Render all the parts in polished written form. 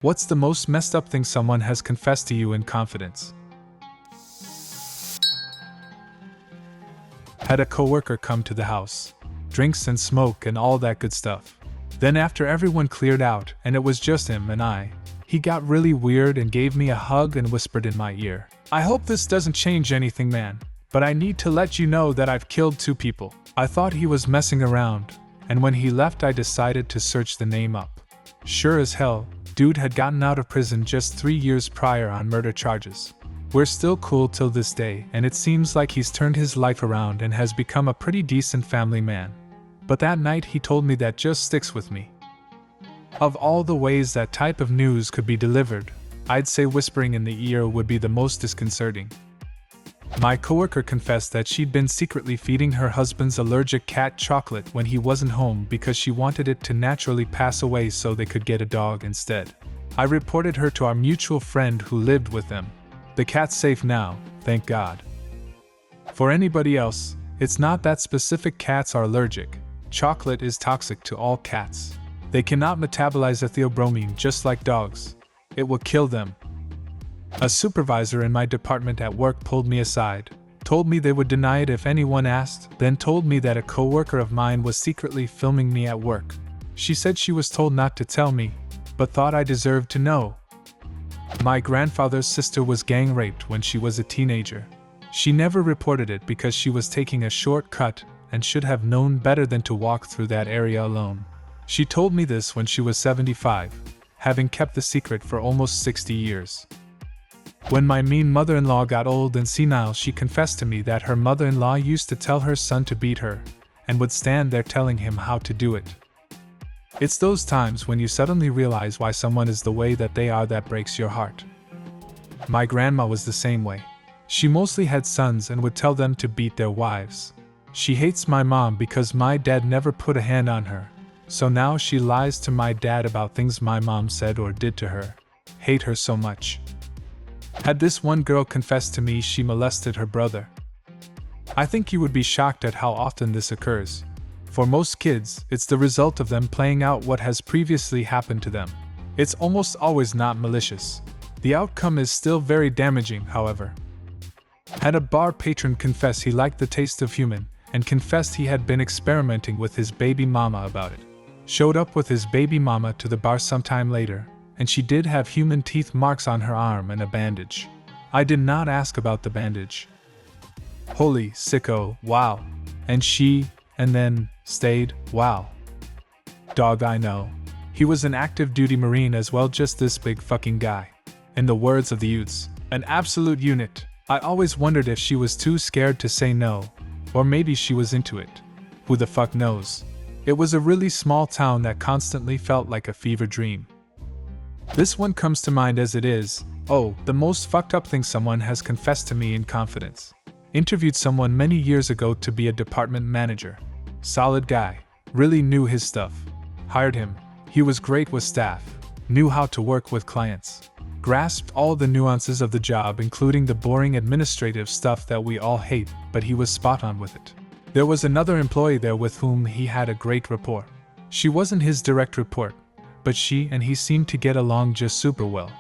What's the most messed up thing someone has confessed to you in confidence? Had a coworker come to the house. Drinks and smoke and all that good stuff. Then after everyone cleared out and it was just him and I, he got really weird and gave me a hug and whispered in my ear, "I hope this doesn't change anything, man, but I need to let you know that I've killed 2 people." I thought he was messing around, and when he left I decided to search the name up. Sure as hell, dude had gotten out of prison just 3 years prior on murder charges. We're still cool till this day, and it seems like he's turned his life around and has become a pretty decent family man. But that night he told me that just sticks with me. Of all the ways that type of news could be delivered, I'd say whispering in the ear would be the most disconcerting. My coworker confessed that she'd been secretly feeding her husband's allergic cat chocolate when he wasn't home because she wanted it to naturally pass away so they could get a dog instead. I reported her to our mutual friend who lived with them. The cat's safe now, thank God. For anybody else, it's not that specific cats are allergic. Chocolate is toxic to all cats. They cannot metabolize ethiobromine just like dogs. It will kill them. A supervisor in my department at work pulled me aside, told me they would deny it if anyone asked, then told me that a coworker of mine was secretly filming me at work. She said she was told not to tell me, but thought I deserved to know. My grandfather's sister was gang raped when she was a teenager. She never reported it because she was taking a shortcut and should have known better than to walk through that area alone. She told me this when she was 75, having kept the secret for almost 60 years. When my mean mother-in-law got old and senile, she confessed to me that her mother-in-law used to tell her son to beat her, and would stand there telling him how to do it. It's those times when you suddenly realize why someone is the way that they are that breaks your heart. My grandma was the same way. She mostly had sons and would tell them to beat their wives. She hates my mom because my dad never put a hand on her, so now she lies to my dad about things my mom said or did to her. Hate her so much. Had this one girl confessed to me she molested her brother. I think you would be shocked at how often this occurs. For most kids, it's the result of them playing out what has previously happened to them. It's almost always not malicious. The outcome is still very damaging, however. Had a bar patron confess he liked the taste of human, and confessed he had been experimenting with his baby mama about it. Showed up with his baby mama to the bar sometime later, and she did have human teeth marks on her arm and a bandage. I did not ask about the bandage. Holy sicko, wow. And then, stayed, wow. Dog, I know. He was an active duty Marine as well, just this big fucking guy. In the words of the youths, an absolute unit. I always wondered if she was too scared to say no, or maybe she was into it. Who the fuck knows? It was a really small town that constantly felt like a fever dream. This one comes to mind as it is, the most fucked up thing someone has confessed to me in confidence. Interviewed someone many years ago to be a department manager. Solid guy, really knew his stuff. Hired him, he was great with staff, knew how to work with clients. Grasped all the nuances of the job, including the boring administrative stuff that we all hate, but he was spot on with it. There was another employee there with whom he had a great rapport. She wasn't his direct report, but she and he seemed to get along just super well.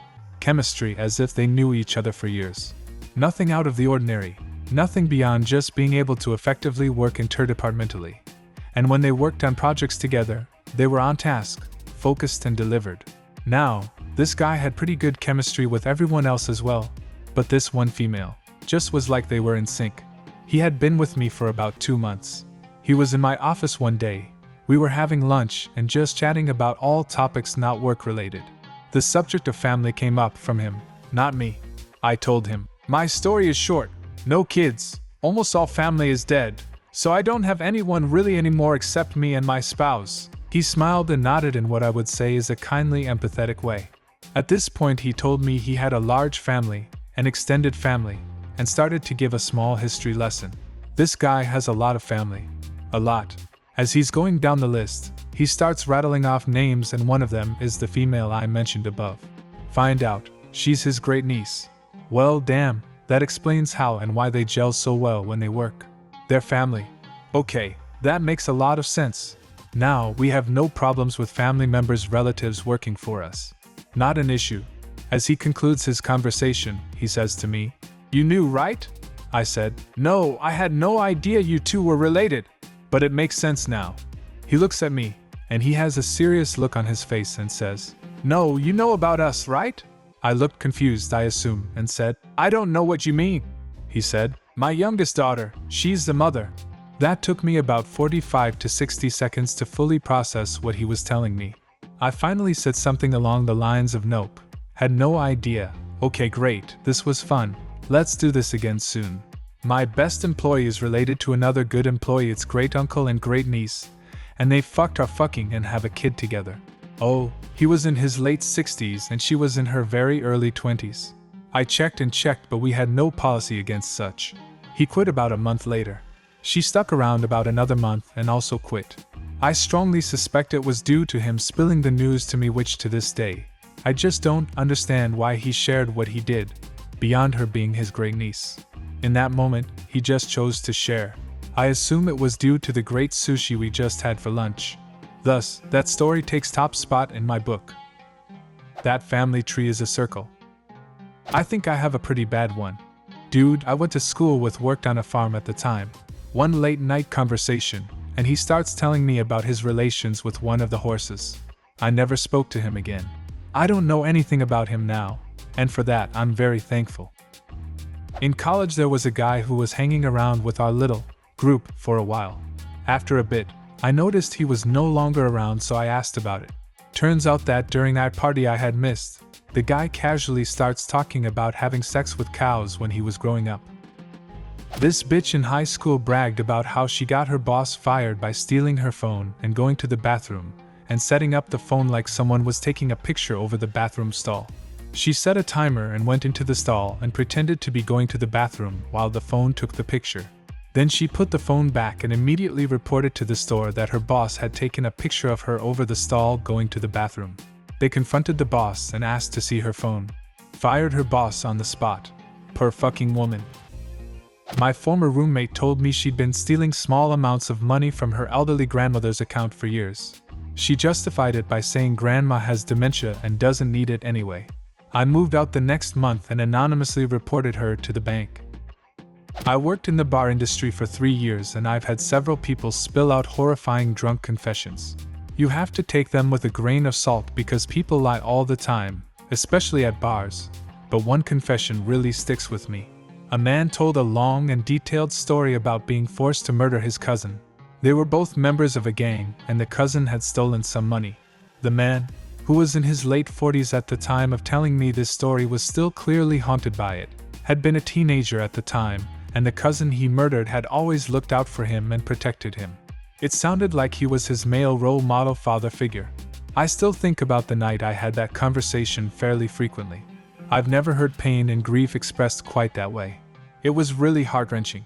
Chemistry as if they knew each other for years. Nothing out of the ordinary, nothing beyond just being able to effectively work interdepartmentally. And when they worked on projects together, they were on task, focused and delivered. Now, this guy had pretty good chemistry with everyone else as well, but this one female just was like they were in sync. He had been with me for about 2 months. He was in my office one day. We were having lunch and just chatting about all topics not work-related. The subject of family came up from him, not me. I told him, "My story is short. No kids. Almost all family is dead. So I don't have anyone really anymore except me and my spouse." He smiled and nodded in what I would say is a kindly, empathetic way. At this point he told me he had a large family, an extended family, and started to give a small history lesson. This guy has a lot of family. A lot. As he's going down the list, he starts rattling off names, and one of them is the female I mentioned above. Find out, she's his great niece. Well, damn, that explains how and why they gel so well when they work. Their family. Okay, that makes a lot of sense. Now we have no problems with family members' relatives working for us. Not an issue. As he concludes his conversation, he says to me, "You knew, right?" I said, "No, I had no idea you two were related. But it makes sense now." He looks at me, and he has a serious look on his face and says, "No, you know about us, right?" I looked confused, I assume, and said, "I don't know what you mean." He said, "My youngest daughter, she's the mother." That took me about 45 to 60 seconds to fully process what he was telling me. I finally said something along the lines of "Nope. Had no idea. Okay, great, this was fun. Let's do this again soon. My best employee is related to another good employee, its great uncle and great niece, and they are fucking and have a kid together. Oh, he was in his late 60s and she was in her very early 20s. I checked and checked, but we had no policy against such. He quit about a month later. She stuck around about another month and also quit. I strongly suspect it was due to him spilling the news to me, which to this day, I just don't understand why he shared what he did, beyond her being his great niece. In that moment, he just chose to share. I assume it was due to the great sushi we just had for lunch. Thus, that story takes top spot in my book. That family tree is a circle. I think I have a pretty bad one. Dude I went to school with worked on a farm at the time. One late night conversation, and he starts telling me about his relations with one of the horses. I never spoke to him again. I don't know anything about him now, and for that I'm very thankful. In college there was a guy who was hanging around with our little group for a while. After a bit, I noticed he was no longer around, so I asked about it. Turns out that during that party I had missed, the guy casually starts talking about having sex with cows when he was growing up. This bitch in high school bragged about how she got her boss fired by stealing her phone and going to the bathroom and setting up the phone like someone was taking a picture over the bathroom stall. She set a timer and went into the stall and pretended to be going to the bathroom while the phone took the picture. Then she put the phone back and immediately reported to the store that her boss had taken a picture of her over the stall going to the bathroom. They confronted the boss and asked to see her phone. Fired her boss on the spot. Poor fucking woman. My former roommate told me she'd been stealing small amounts of money from her elderly grandmother's account for years. She justified it by saying grandma has dementia and doesn't need it anyway. I moved out the next month and anonymously reported her to the bank. I worked in the bar industry for 3 years and I've had several people spill out horrifying drunk confessions. You have to take them with a grain of salt because people lie all the time, especially at bars, but one confession really sticks with me. A man told a long and detailed story about being forced to murder his cousin. They were both members of a gang and the cousin had stolen some money. The man, who was in his late 40s at the time of telling me this story, was still clearly haunted by it, had been a teenager at the time, and the cousin he murdered had always looked out for him and protected him. It sounded like he was his male role model father figure. I still think about the night I had that conversation fairly frequently. I've never heard pain and grief expressed quite that way. It was really heart-wrenching.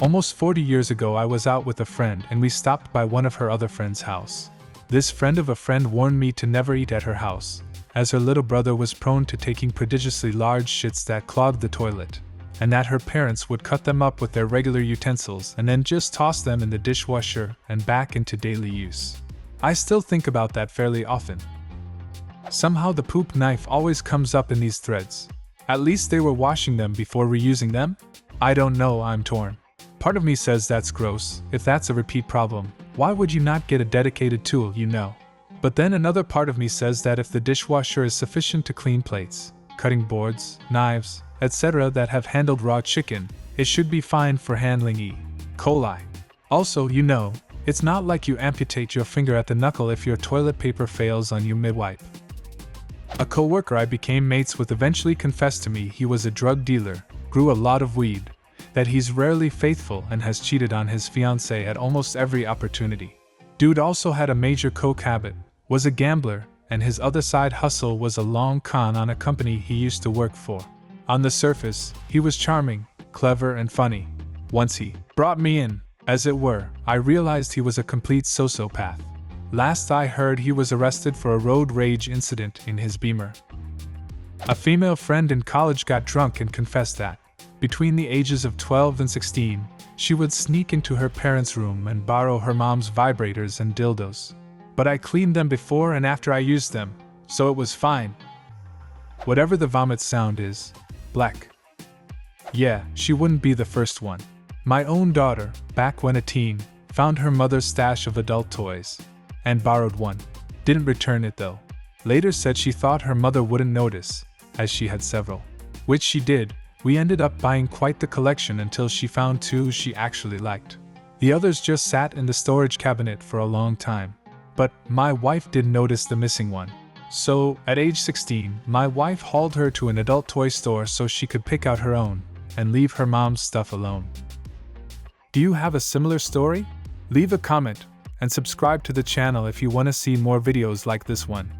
Almost 40 years ago I was out with a friend and we stopped by one of her other friend's house. This friend of a friend warned me to never eat at her house, as her little brother was prone to taking prodigiously large shits that clogged the toilet, and that her parents would cut them up with their regular utensils and then just toss them in the dishwasher and back into daily use. I still think about that fairly often. Somehow the poop knife always comes up in these threads. At least they were washing them before reusing them? I don't know, I'm torn. Part of me says that's gross. If that's a repeat problem, why would you not get a dedicated tool, you know? But then another part of me says that if the dishwasher is sufficient to clean plates, cutting boards, knives, etc. that have handled raw chicken, it should be fine for handling E. coli. Also, you know, it's not like you amputate your finger at the knuckle if your toilet paper fails on you mid-wipe. A co-worker I became mates with eventually confessed to me he was a drug dealer, grew a lot of weed, that he's rarely faithful and has cheated on his fiancée at almost every opportunity. Dude also had a major coke habit, was a gambler, and his other side hustle was a long con on a company he used to work for. On the surface, he was charming, clever, and funny. Once he brought me in, as it were, I realized he was a complete sociopath. Last I heard, he was arrested for a road rage incident in his Beamer. A female friend in college got drunk and confessed that, between the ages of 12 and 16, she would sneak into her parents' room and borrow her mom's vibrators and dildos. But I cleaned them before and after I used them, so it was fine. Whatever the vomit sound is, black. Yeah, she wouldn't be the first one. My own daughter, back when a teen, found her mother's stash of adult toys and borrowed one. Didn't return it though. Later said she thought her mother wouldn't notice, as she had several. Which she did. We ended up buying quite the collection until she found two she actually liked. The others just sat in the storage cabinet for a long time. But my wife did notice the missing one. So, at age 16, my wife hauled her to an adult toy store so she could pick out her own and leave her mom's stuff alone. Do you have a similar story? Leave a comment and subscribe to the channel if you want to see more videos like this one.